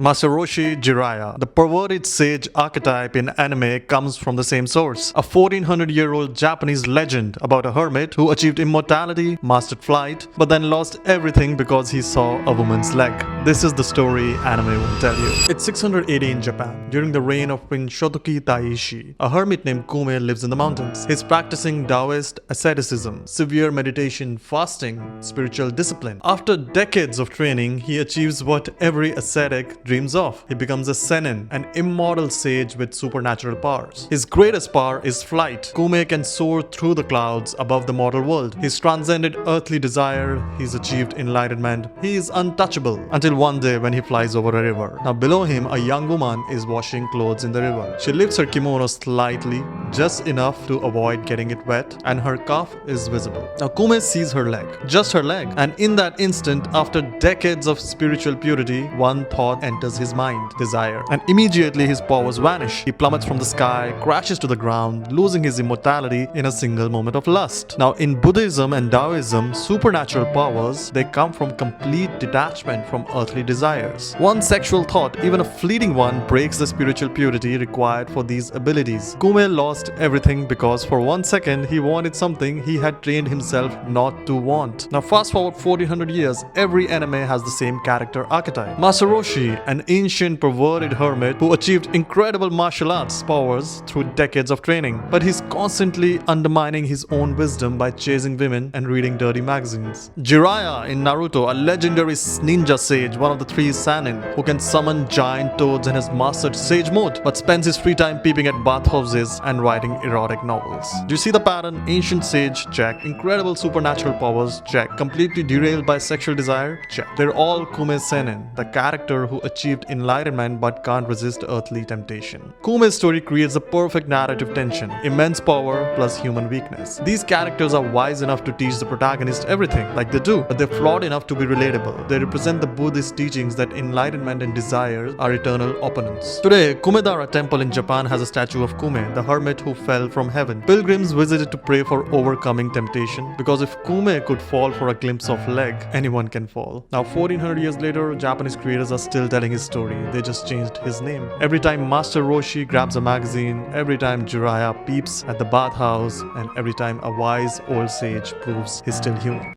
Master Roshi Jiraiya, the perverted sage archetype in anime, comes from the same source. A 1400-year-old Japanese legend about a hermit who achieved immortality, mastered flight, but then lost everything because he saw a woman's leg. This is the story anime will tell you. It's 680 in Japan. During the reign of Prince Shotoki Taishi, a hermit named Kume lives in the mountains. He's practicing Daoist asceticism, severe meditation, fasting, spiritual discipline. After decades of training, he achieves what every ascetic dreams of. He becomes a Sennin, an immortal sage with supernatural powers. His greatest power is flight. Kume can soar through the clouds above the mortal world. He's transcended earthly desire. He's achieved enlightenment. He is untouchable until one day when he flies over a river. Now below him, a young woman is washing clothes in the river. She lifts her kimono slightly, just enough to avoid getting it wet, and her calf is visible. Now Kume sees her leg, just her leg, and in that instant, after decades of spiritual purity, one thought enters his mind: desire. And immediately his powers vanish. He plummets from the sky, crashes to the ground, losing his immortality in a single moment of lust. Now in Buddhism and Daoism, supernatural powers, they come from complete detachment from earthly desires. One sexual thought, even a fleeting one, breaks the spiritual purity required for these abilities. Kume lost everything because for 1 second he wanted something he had trained himself not to want. Now fast forward 1400 years, every anime has the same character archetype. Master Roshi, an ancient perverted hermit who achieved incredible martial arts powers through decades of training. But he's constantly undermining his own wisdom by chasing women and reading dirty magazines. Jiraiya in Naruto, a legendary ninja sage, one of the 3 Sannin, who can summon giant toads and has mastered sage mode, but spends his free time peeping at bathhouses and writing erotic novels. Do you see the pattern? Ancient sage, check. Incredible supernatural powers, check. Completely derailed by sexual desire, check. They're all Kume Sennin, the character who achieved enlightenment but can't resist earthly temptation. Kume's story creates a perfect narrative tension, immense power plus human weakness. These characters are wise enough to teach the protagonist everything, like they do, but they're flawed enough to be relatable. They represent the Buddhist teachings that enlightenment and desire are eternal opponents. Today, Kume-dera Temple in Japan has a statue of Kume, the hermit who fell from heaven. Pilgrims visit it to pray for overcoming temptation, because if Kume could fall for a glimpse of leg, anyone can fall. Now 1400 years later, Japanese creators are still telling his story. They just changed his name. Every time Master Roshi grabs a magazine, every time Jiraiya peeps at the bathhouse, and every time a wise old sage proves he's still human.